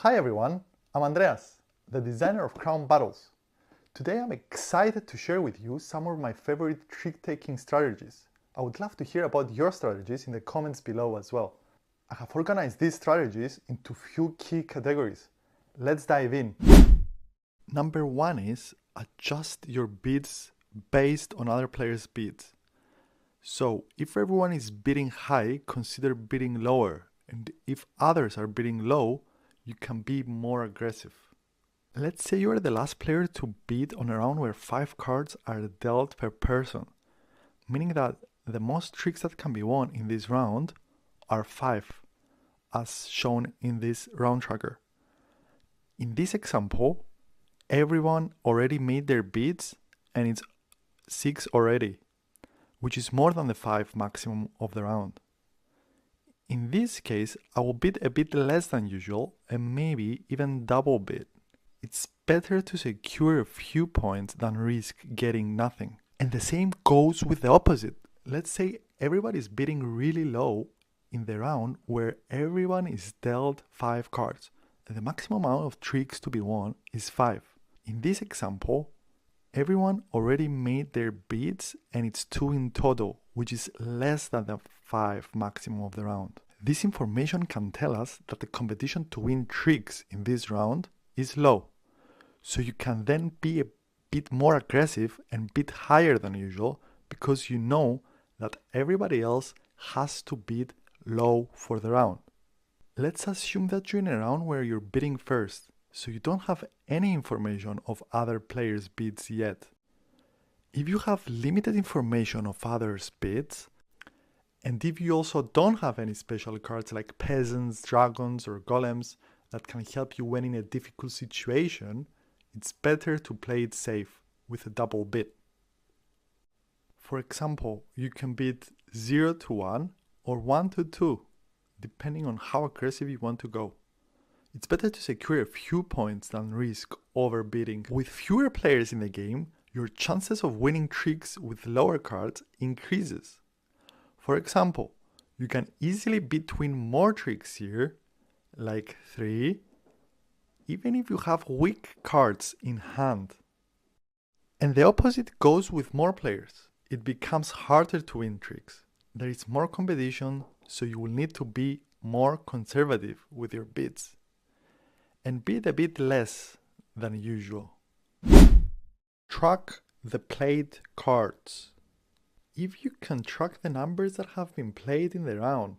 Hi everyone, I'm Andreas, the designer of Crown Battles. Today I'm excited to share with you some of my favorite trick-taking strategies. I would love to hear about your strategies in the comments below as well. I have organized these strategies into few key categories. Let's dive in. Number 1 is adjust your bids based on other players' bids. So if everyone is bidding high, consider bidding lower, and if others are bidding low, you can be more aggressive. Let's say you are the last player to bid on a round where 5 cards are dealt per person, meaning that the most tricks that can be won in this round are 5, as shown in this round tracker. In this example, everyone already made their bids and it's 6 already, which is more than the 5 maximum of the round. In this case, I will bid a bit less than usual and maybe even double bid. It's better to secure a few points than risk getting nothing. And the same goes with the opposite. Let's say everybody is bidding really low in the round where everyone is dealt 5 cards and the maximum amount of tricks to be won is 5. In this example, everyone already made their bids and it's 2 in total, which is less than the 5 maximum of the round. This information can tell us that the competition to win tricks in this round is low. So you can then be a bit more aggressive and bid higher than usual because you know that everybody else has to bid low for the round. Let's assume that you're in a round where you're bidding first, so you don't have any information of other players' bids yet. If you have limited information of others' bids, and if you also don't have any special cards like peasants, dragons, or golems that can help you win in a difficult situation, it's better to play it safe with a double bid. For example, you can bid 0 to 1 or 1 to 2, depending on how aggressive you want to go. It's better to secure a few points than risk overbidding. With fewer players in the game, your chances of winning tricks with lower cards increases. For example, you can easily bid to win more tricks here, like 3, even if you have weak cards in hand. And the opposite goes with more players. It becomes harder to win tricks. There is more competition, so you will need to be more conservative with your bids and bid a bit less than usual. Track the played cards. If you can track the numbers that have been played in the round,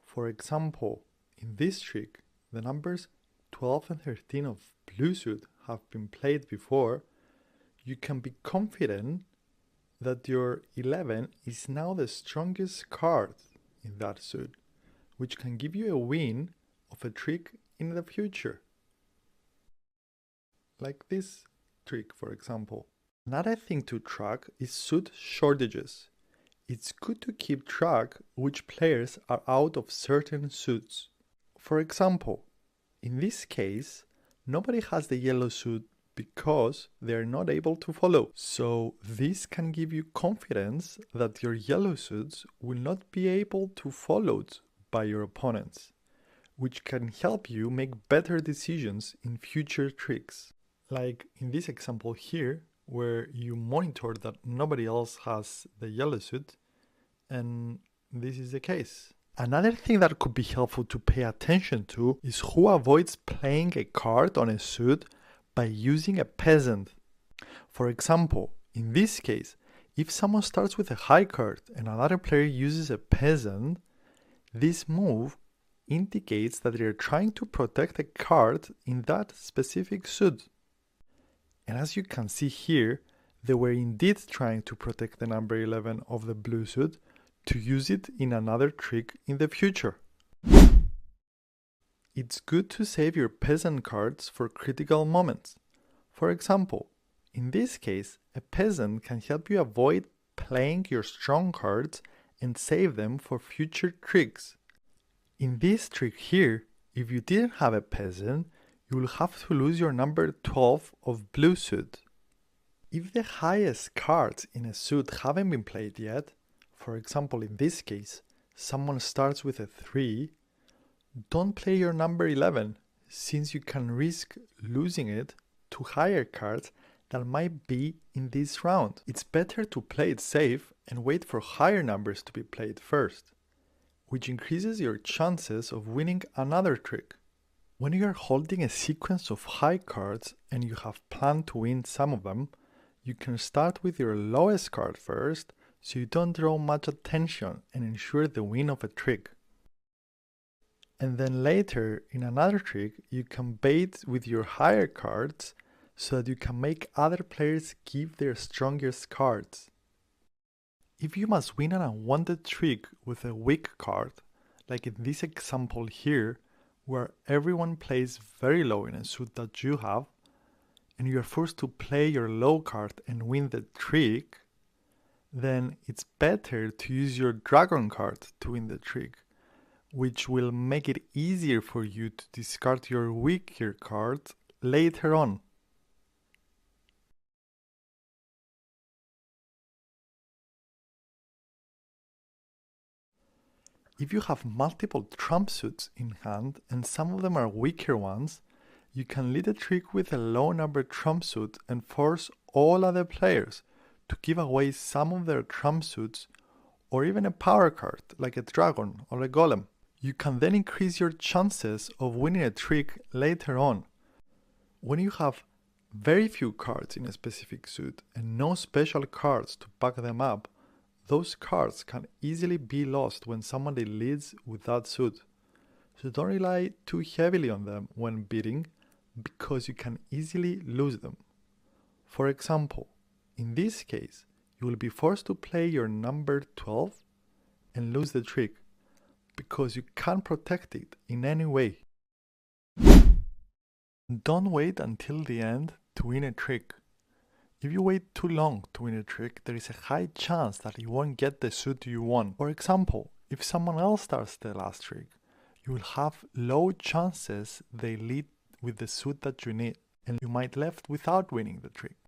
for example, in this trick, the numbers 12 and 13 of blue suit have been played before, you can be confident that your 11 is now the strongest card in that suit, which can give you a win of a trick in the future. Like this trick, for example. Another thing to track is suit shortages. It's good to keep track which players are out of certain suits. For example, in this case, nobody has the yellow suit because they are not able to follow. So this can give you confidence that your yellow suits will not be able to followed by your opponents, which can help you make better decisions in future tricks. Like in this example here, where you monitor that nobody else has the yellow suit, and this is the case. Another thing that could be helpful to pay attention to is who avoids playing a card on a suit by using a peasant. For example, in this case, if someone starts with a high card and another player uses a peasant, this move indicates that they are trying to protect a card in that specific suit. And as you can see here, they were indeed trying to protect the number 11 of the blue suit to use it in another trick in the future. It's good to save your peasant cards for critical moments. For example, in this case, a peasant can help you avoid playing your strong cards and save them for future tricks. In this trick here, if you didn't have a peasant, you will have to lose your number 12 of blue suit. If the highest cards in a suit haven't been played yet, for example in this case, someone starts with a 3, don't play your number 11. since you can risk losing it to higher cards that might be in this round. It's better to play it safe and wait for higher numbers to be played first, which increases your chances of winning another trick. When you are holding a sequence of high cards and you have planned to win some of them, you can start with your lowest card first so you don't draw much attention and ensure the win of a trick. And then later, in another trick, you can bait with your higher cards so that you can make other players give their strongest cards. If you must win an unwanted trick with a weak card, like in this example here, where everyone plays very low in a suit that you have, and you are forced to play your low card and win the trick, then it's better to use your dragon card to win the trick, which will make it easier for you to discard your weaker cards later on. If you have multiple trump suits in hand and some of them are weaker ones, you can lead a trick with a low number trump suit and force all other players to give away some of their trump suits or even a power card like a dragon or a golem. You can then increase your chances of winning a trick later on. When you have very few cards in a specific suit and no special cards to back them up, those cards can easily be lost when somebody leads with that suit. So don't rely too heavily on them when bidding because you can easily lose them. For example, in this case, you will be forced to play your number 12 and lose the trick because you can't protect it in any way. Don't wait until the end to win a trick. If you wait too long to win a trick, there is a high chance that you won't get the suit you want. For example, if someone else starts the last trick, you will have low chances they lead with the suit that you need, and you might left without winning the trick.